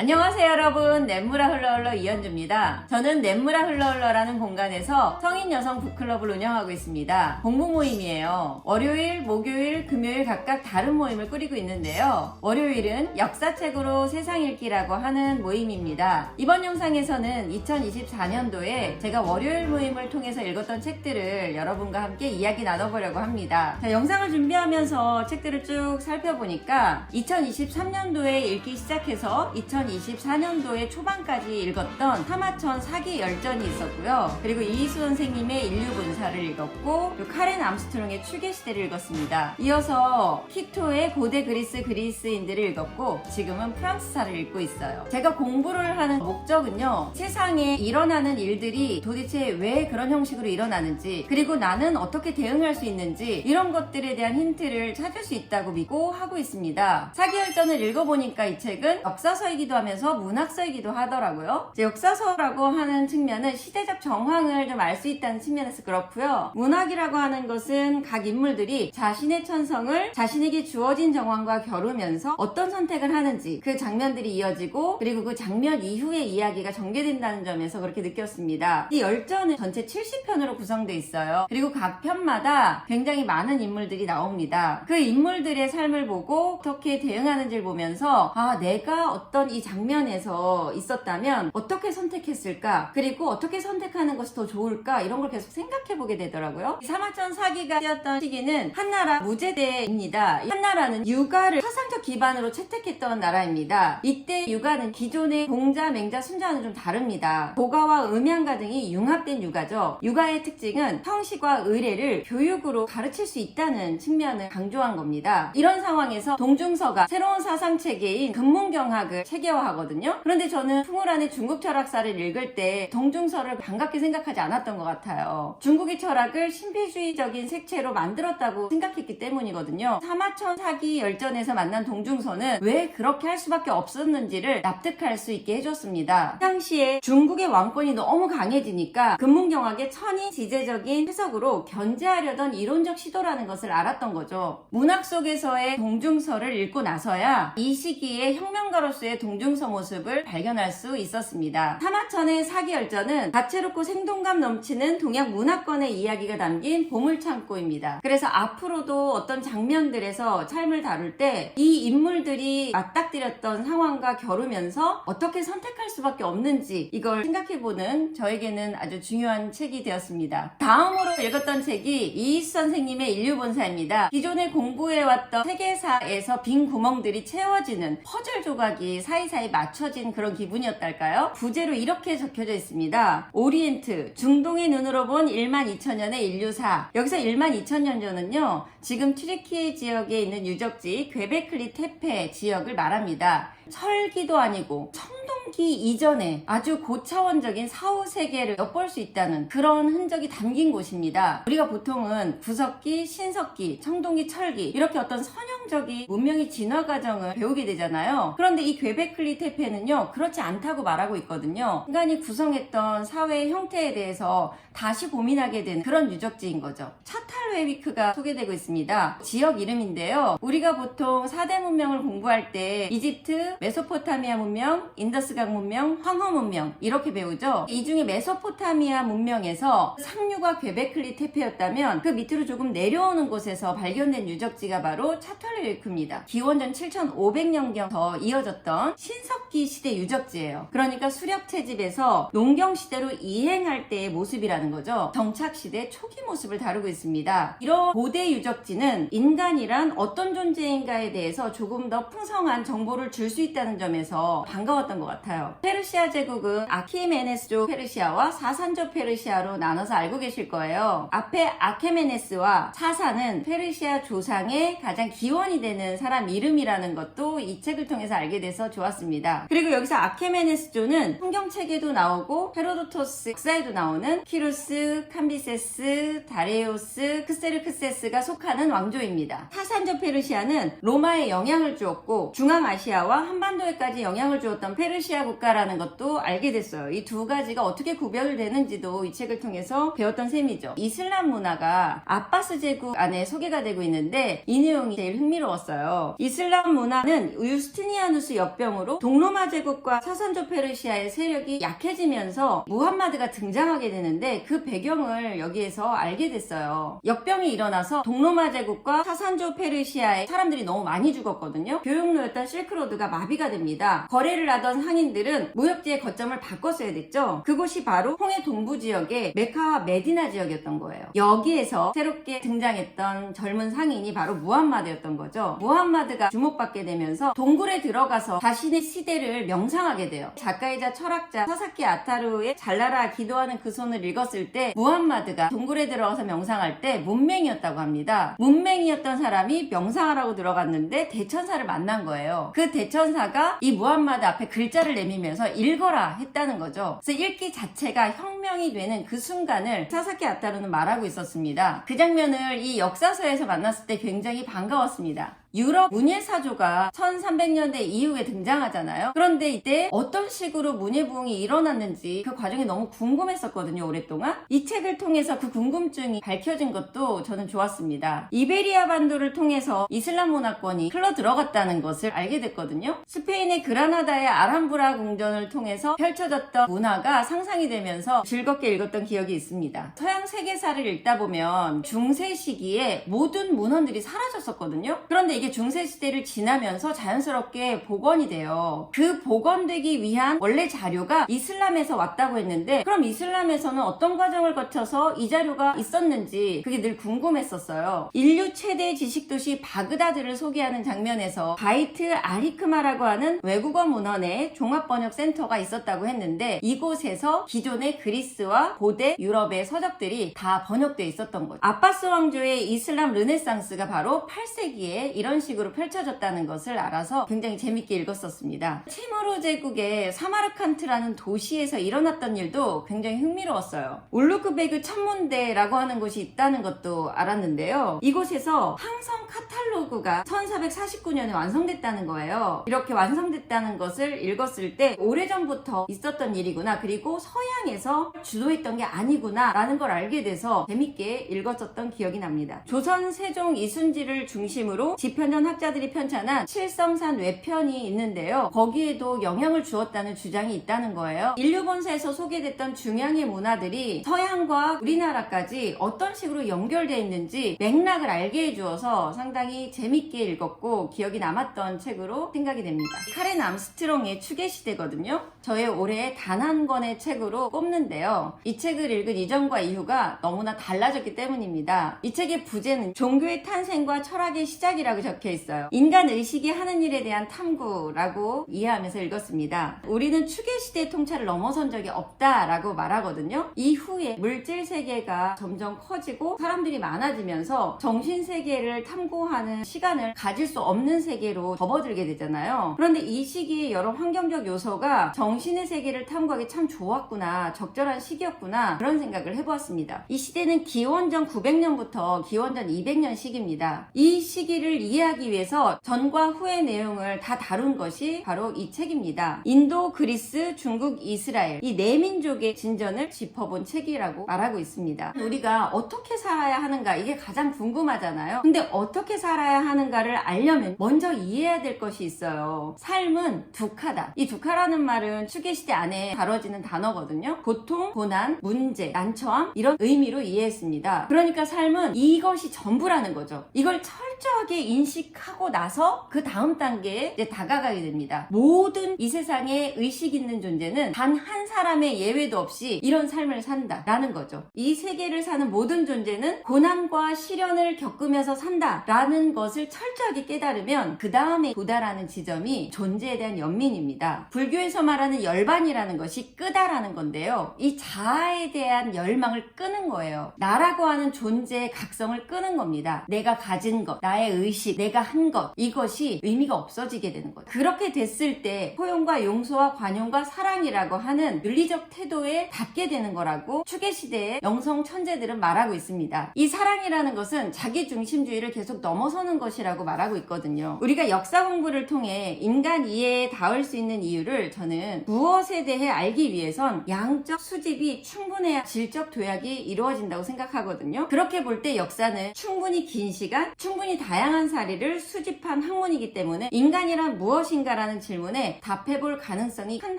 안녕하세요 여러분, 넷무라 흘러흘러 이현주입니다. 저는 넷무라 흘러흘러라는 공간에서 성인 여성 북클럽을 운영하고 있습니다. 공부 모임이에요. 월요일, 목요일, 금요일 각각 다른 모임을 꾸리고 있는데요. 월요일은 역사책으로 세상 읽기라고 하는 모임입니다. 이번 영상에서는 2024년도에 제가 월요일 모임을 통해서 읽었던 책들을 여러분과 함께 이야기 나눠보려고 합니다. 자, 영상을 준비하면서 책들을 쭉 살펴보니까 2023년도에 읽기 시작해서 2024년도에 초반까지 읽었던 사마천 사기 열전이 있었고요. 그리고 이희수 선생님의 인류군사를 읽었고, 그리고 카렌 암스트롱의 추계시대를 읽었습니다. 이어서 키토의 고대 그리스인들을 읽었고, 지금은 프랑스사를 읽고 있어요. 제가 공부를 하는 목적은요, 세상에 일어나는 일들이 도대체 왜 그런 형식으로 일어나는지, 그리고 나는 어떻게 대응할 수 있는지, 이런 것들에 대한 힌트를 찾을 수 있다고 믿고 하고 있습니다. 사기 열전을 읽어보니까 이 책은 역사서이기도 하면서 문학서이기도 하더라고요. 역사서라고 하는 측면은 시대적 정황을 좀 알 수 있다는 측면에서 그렇고요. 문학이라고 하는 것은 각 인물들이 자신의 천성을 자신에게 주어진 정황과 겨루면서 어떤 선택을 하는지 그 장면들이 이어지고, 그리고 그 장면 이후의 이야기가 전개된다는 점에서 그렇게 느꼈습니다. 이 열전은 전체 70편으로 구성되어 있어요. 그리고 각 편마다 굉장히 많은 인물들이 나옵니다. 그 인물들의 삶을 보고 어떻게 대응하는지를 보면서, 아, 내가 어떤 이 장면에서 있었다면 어떻게 선택했을까, 그리고 어떻게 선택하는 것이 더 좋을까, 이런 걸 계속 생각해보게 되더라고요. 사마천 사기가 뛰었던 시기는 한나라 무제대입니다. 한나라는 육아를 사상적 기반으로 채택했던 나라입니다. 이때 육아는 기존의 공자, 맹자, 순자와는 좀 다릅니다. 도가와 음양가 등이 융합된 육아죠. 육아의 특징은 형식과 의례를 교육으로 가르칠 수 있다는 측면을 강조한 겁니다. 이런 상황에서 동중서가 새로운 사상체계인 근문경학을 체계화하거든요. 그런데 저는 풍울한의 중국 철학사를 읽을 때 동중서를 반갑게 생각하지 않았던 것 같아요. 중국의 철학을 신비주의적인 색채로 만들었다고 생각했기 때문이거든요. 사마천 사기 열전에서 만난 동중서는 왜 그렇게 할 수밖에 없었는지를 납득할 수 있게 해줬습니다. 그 당시에 중국의 왕권이 너무 강해지니까 근문경학의 천인지제적인 해석으로 견제하려던 이론적 시도라는 것을 알았던 거죠. 문학 속에서의 동중서를 읽고 나서야 이 시기에 혁명가로서의 동중서 모습을 발견할 수 있었습니다. 사마천의 사기열전은 다채롭고 생동감 넘치는 동양 문화권의 이야기가 담긴 보물창고입니다. 그래서 앞으로도 어떤 장면들에서 삶을 다룰 때 이 인물들이 맞닥뜨렸던 상황과 겨루면서 어떻게 선택할 수밖에 없는지, 이걸 생각해보는 저에게는 아주 중요한 책이 되었습니다. 다음으로 읽었던 책이 이희수 선생님의 인류본사입니다. 기존에 공부해왔던 세계사에서 빈 구멍들이 채워지는 퍼즐 조각이 사이사이 맞춰진 그런 기분이었달까요? 부제로 이렇게 적혀져 있습니다. 오리엔트, 중동의 눈으로 본 12,000년의 인류사. 여기서 12,000년 전은요, 지금 튀르키예 지역에 있는 유적지 괴베클리 테페 지역을 말합니다. 철기도 아니고 청동기 이전에 아주 고차원적인 사후세계를 엿볼 수 있다는 그런 흔적이 담긴 곳입니다. 우리가 보통은 구석기, 신석기, 청동기, 철기, 이렇게 어떤 선형적인 문명의 진화 과정을 배우게 되잖아요. 그런데 이 괴베클리 테페는요, 그렇지 않다고 말하고 있거든요. 인간이 구성했던 사회의 형태에 대해서 다시 고민하게 되는 그런 유적지인 거죠. 차탈웨위크가 소개되고 있습니다. 지역 이름인데요, 우리가 보통 4대 문명을 공부할 때 이집트, 메소포타미아 문명, 인더스강 문명, 황허 문명 이렇게 배우죠. 이 중에 메소포타미아 문명에서 상류가 괴베클리 테페였다면 그 밑으로 조금 내려오는 곳에서 발견된 유적지가 바로 차탈웨위크입니다. 기원전 7,500년경 더 이어졌던 신석기 시대 유적지예요. 그러니까 수렵 채집에서 농경 시대로 이행할 때의 모습이라는 거죠. 정착 시대 초기 모습을 다루고 있습니다. 이런 고대 유적지는 인간이란 어떤 존재인가에 대해서 조금 더 풍성한 정보를 줄 수 있다는 점에서 반가웠던 것 같아요. 페르시아 제국은 아키메네스족 페르시아와 사산족 페르시아로 나눠서 알고 계실 거예요. 앞에 아케메네스와 사산은 페르시아 조상의 가장 기원이 되는 사람 이름이라는 것도 이 책을 통해서 알게 돼서 좋았습니다. 그리고 여기서 아케메네스조는 성경책에도 나오고 헤로도토스 역사에도 나오는 키루스, 캄비세스, 다레오스, 크세르크세스가 속하는 왕조입니다. 사산족 페르시아는 로마에 영향을 주었고 중앙아시아와 한반도에까지 영향을 주었던 페르시아 국가라는 것도 알게 됐어요. 이 두 가지가 어떻게 구별되는지도 이 책을 통해서 배웠던 셈이죠. 이슬람 문화가 아바스 제국 안에 소개가 되고 있는데 이 내용이 제일 흥미로웠어요. 이슬람 문화는 유스티니아누스 역병으로 동로마 제국과 사산조 페르시아의 세력이 약해지면서 무함마드가 등장하게 되는데 그 배경을 여기에서 알게 됐어요. 역병이 일어나서 동로마 제국과 사산조 페르시아의 사람들이 너무 많이 죽었거든요. 교역로였던 실크로드가 마비가 됩니다. 거래를 하던 상인들은 무역지의 거점을 바꿨어야 됐죠. 그곳이 바로 홍해 동부 지역의 메카와 메디나 지역이었던 거예요. 여기에서 새롭게 등장했던 젊은 상인이 바로 무함마드였던 거죠. 무함마드가 주목받게 되면서 동굴에 들어가서 자신의 시대를 명상하게 돼요. 작가이자 철학자 사사키 아타루의 잘나라 기도하는 그 손을 읽었을 때 무함마드가 동굴에 들어가서 명상할 때 문맹이었다고 합니다. 문맹이었던 사람이 명상하라고 들어갔는데 대천사를 만난 거예요. 그 대천사가 이 무함마드 앞에 글자를 내밀면서 읽어라 했다는 거죠. 그래서 읽기 자체가 혁명이 되는 그 순간을 사사키 아타루는 말하고 있었습니다. 그 장면을 이 역사서에서 만났을 때 굉장히 반가웠습니다. 유럽 문예사조가 1300년대 이후에 등장하잖아요. 그런데 이때 어떤 식으로 문예부흥이 일어났는지 그 과정이 너무 궁금했었거든요. 오랫동안. 이 책을 통해서 그 궁금증이 밝혀진 것도 저는 좋았습니다. 이베리아 반도를 통해서 이슬람 문화권이 흘러 들어갔다는 것을 알게 됐거든요. 스페인의 그라나다의 아람브라 궁전을 통해서 펼쳐졌던 문화가 상상이 되면서 즐겁게 읽었던 기억이 있습니다. 서양 세계사를 읽다 보면 중세 시기에 모든 문헌들이 사라졌었거든요. 그런데 이게 중세 시대를 지나면서 자연스럽게 복원이 돼요. 그 복원되기 위한 원래 자료가 이슬람에서 왔다고 했는데 그럼 이슬람에서는 어떤 과정을 거쳐서 이 자료가 있었는지 그게 늘 궁금했었어요. 인류 최대 지식도시 바그다드를 소개하는 장면에서 바이트 아리크마라고 하는 외국어 문헌의 종합번역센터가 있었다고 했는데 이곳에서 기존의 그리스와 고대 유럽의 서적들이 다 번역되어 있었던 거죠. 아바스 왕조의 이슬람 르네상스가 바로 8세기에 이런 식으로 펼쳐졌다는 것을 알아서 굉장히 재밌게 읽었었습니다. 티무르 제국의 사마르칸트라는 도시에서 일어났던 일도 굉장히 흥미로웠어요. 울루크베그 천문대라고 하는 곳이 있다는 것도 알았는데요. 이곳에서 항성 카탈로그가 1449년에 완성됐다는 거예요. 이렇게 완성됐다는 것을 읽었을 때 오래전부터 있었던 일이구나, 그리고 서양에서 주도했던 게 아니구나 라는 걸 알게 돼서 재밌게 읽었었던 기억이 납니다. 조선 세종 이순지를 중심으로 지편전 학자들이 편찬한 칠성산 외편이 있는데요. 거기에도 영향을 주었다는 주장이 있다는 거예요. 인류 본사에서 소개됐던 중앙의 문화들이 서양과 우리나라까지 어떤 식으로 연결되어 있는지 맥락을 알게 해주어서 상당히 재밌게 읽었고 기억이 남았던 책으로 생각이 됩니다. 카렌 암스트롱의 추계시대거든요. 저의 올해 단 한 권의 책으로 꼽는데요. 이 책을 읽은 이전과 이후가 너무나 달라졌기 때문입니다. 이 책의 부제는 종교의 탄생과 철학의 시작이라고 적혀 있어요. 인간 의식이 하는 일에 대한 탐구라고 이해하면서 읽었습니다. 우리는 추계시대의 통찰을 넘어선 적이 없다라고 말하거든요. 이후에 물질 세계가 점점 커지고 사람들이 많아지면서 정신 세계를 탐구하는 시간을 가질 수 없는 세계로 접어들게 되잖아요. 그런데 이 시기에 여러 환경적 요소가 정신의 세계를 탐구하기 참 좋았구나, 적절한 시기였구나, 그런 생각을 해보았습니다. 이 시대는 기원전 900년부터 기원전 200년 시기입니다. 이 시기를 이해하기 위해서 전과 후의 내용을 다 다룬 것이 바로 이 책입니다. 인도, 그리스, 중국, 이스라엘 이 네 민족의 진전을 짚어본 책이라고 말하고 있습니다. 우리가 어떻게 살아야 하는가, 이게 가장 궁금하잖아요. 근데 어떻게 살아야 하는가를 알려면 먼저 이해해야 될 것이 있어요. 삶은 두카다. 이 두카라는 말은 추계시대 안에 다뤄지는 단어거든요. 고통, 고난, 문제, 난처함 이런 의미로 이해했습니다. 그러니까 삶은 이것이 전부라는 거죠. 이걸 철저하게 인식하고 나서 그 다음 단계에 이제 다가가게 됩니다. 모든 이 세상에 의식 있는 존재는 단 한 사람의 예외도 없이 이런 삶을 산다라는 거죠. 이 세계를 사는 모든 존재는 고난과 시련을 겪으면서 산다라는 것을 철저하게 깨달으면 그 다음에 도달하는 지점이 존재에 대한 연민입니다. 불교에서 말하는 열반이라는 것이 끄다라는 건데요. 이 자아에 대한 열망을 끄는 거예요. 나라고 하는 존재의 각성을 끄는 겁니다. 내가 가진 것, 나의 의식, 내가 한 것, 이것이 의미가 없어지게 되는 거예요. 그렇게 됐을 때 포용과 용서와 관용과 사랑이라고 하는 윤리적 태도에 닿게 되는 거라고 추계시대의 영성 천재들은 말하고 있습니다. 이 사랑이라는 것은 자기중심주의를 계속 넘어서는 것이라고 말하고 있거든요. 우리가 역사 공부를 통해 인간 이해에 닿을 수 있는 이유를 저는 무엇에 대해 알기 위해선 양적 수집이 충분해야 질적 도약이 이루어진다고 생각하거든요. 그렇게 볼 때 역사는 충분히 긴 시간, 충분히 다양한 사례를 수집한 학문이기 때문에 인간이란 무엇인가라는 질문에 답해볼 가능성이 큰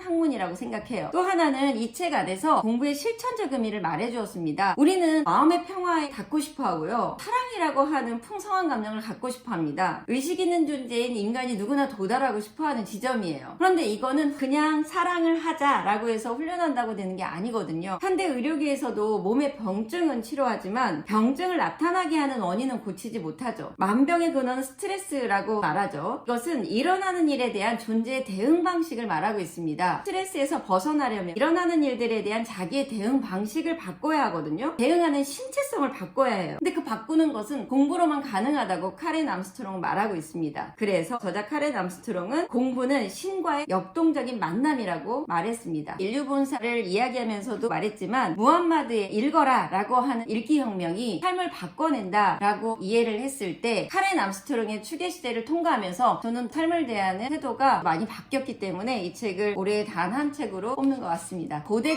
학문이라고 생각해요. 또 하나는 이 책 안에서 공부의 실천적 의미를 말해주었습니다. 우리는 마음의 평화에 닿고 싶어 하고요. 사랑이라고 하는 풍성한 감정을 갖고 싶어 합니다. 의식 있는 존재인 인간이 누구나 도달하고 싶어 하는 지점이에요. 그런데 이거는 그냥 사랑을 하자라고 해서 훈련한다고 되는 게 아니거든요. 현대 의료계에서도 몸의 병증은 치료하지만 병증을 나타나게 하는 원인은 고치지 못하죠. 만병의 근원은 스트레스라고 말하죠. 이것은 일어나는 일에 대한 존재의 대응 방식을 말하고 있습니다. 스트레스에서 벗어나려면 일어나는 일들에 대한 자기의 대응 방식을 바꿔야 하거든요. 대응하는 신체성을 바꿔야 해요. 근데 그 바꾸는 것은 공부로만 가능하다고 카렌 암스트롱은 말하고 있습니다. 그래서 저자 카렌 암스트롱은 공부는 신과의 역동적인 만남이라고 말했습니다. 인류 본사를 이야기하면서도 말했지만 무함마드의 읽어라 라고 하는 읽기혁명이 삶을 바꿔낸다 라고 이해를 했을 때 카렌 암스트롱의 추계시대를 통과하면서 저는 삶을 대하는 태도가 많이 바뀌었기 때문에 이 책을 올해 단 한 책으로 뽑는 것 같습니다. 고대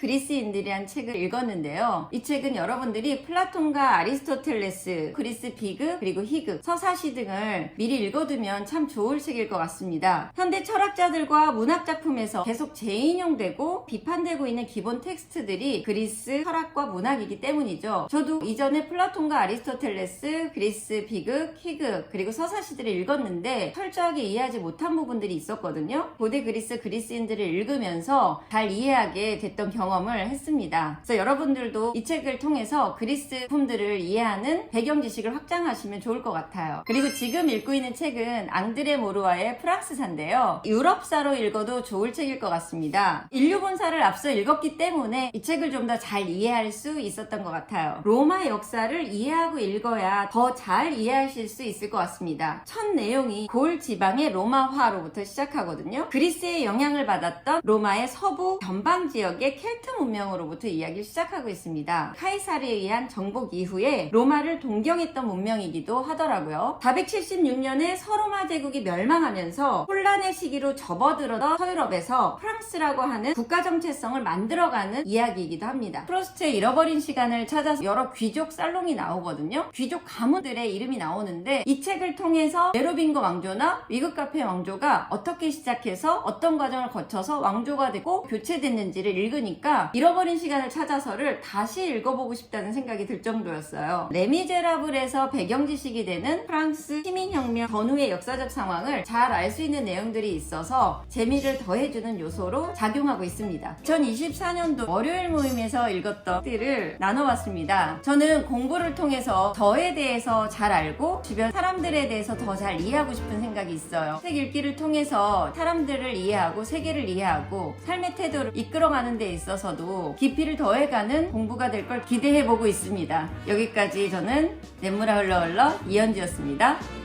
그리스인들이란 책을 읽었는데요. 이 책은 여러분들이 플라톤과 아리스토텔레스, 그리스 비극, 그리고 희극, 서사시 등을 미리 읽어두면 참 좋을 책일 것 같습니다. 현대 철학자들과 문학작품에서 계속 재인용되고 비판되고 있는 기본 텍스트들이 그리스 철학과 문학이기 때문이죠. 저도 이전에 플라톤과 아리스토텔레스, 그리스 비극, 희극, 그리고 서사시들을 읽었는데 철저하게 이해하지 못한 부분들이 있었거든요. 고대 그리스인들을 읽으면서 잘 이해하게 됐던 경험을 했습니다. 그래서 여러분들도 이 책을 통해서 그리스 작품들을 이해하는 배경 지식을 확장하시면 좋을 것 같아요. 그리고 지금 읽고 있는 책은 앙드레 모루아의 프랑스사인데요. 유럽사로 읽어도 좋을 책일 것 같습니다. 인류 본사를 앞서 읽었기 때문에 이 책을 좀 더 잘 이해할 수 있었던 것 같아요. 로마 역사를 이해하고 읽어야 더 잘 이해하실 수 있을 것 같습니다. 첫 내용이 고을 지방의 로마화로부터 시작하거든요. 그리스의 영향을 받았던 로마의 서부 변방 지역의 켈트 문명으로부터 이야기를 시작하고 있습니다. 카이사르에 의한 정복 이후에 로마를 동경했던 문명이기도 하더라고요. 476년에 서로마 제국이 멸망하면서 혼란의 시기로 접어들었던 서유럽에서 프랑스라고 하는 국가 정체성을 만들어가는 이야기이기도 합니다. 프로스트의 잃어버린 시간을 찾아서 여러 귀족 살롱이 나오거든요. 귀족 가문들의 이름이 나오는데 이 책을 통해서 메로빙거 왕조나 위그카페 왕조가 어떻게 시작해서 어떤 과정을 거쳐서 왕조가 되고 교체됐는지를 읽으니까 잃어버린 시간을 찾아서를 다시 읽어보고 싶다는 생각이 들 정도였어요. 레미제라블에서 배경 지식이 되는 프랑스 시민혁명 전후의 역사적 상황을 잘 알 수 있는 내용들이 있어서 재미를 더해주는 요소로 작용하고 있습니다. 2024년도 월요일 모임에서 읽었던 책들을 나눠봤습니다. 저는 공부를 통해서 저에 대해서 잘 알고 주변 사람들에 대해서 더 잘 이해하고 싶은 생각이 있어요. 책 읽기를 통해서 사람들을 이해하고 세계를 이해하고 삶의 태도를 이끌어가는 데 있어서도 깊이를 더해가는 공부가 될 걸 기대해보고 있습니다. 여기까지 저는 냇물아 흘러 흘러 이현주였습니다.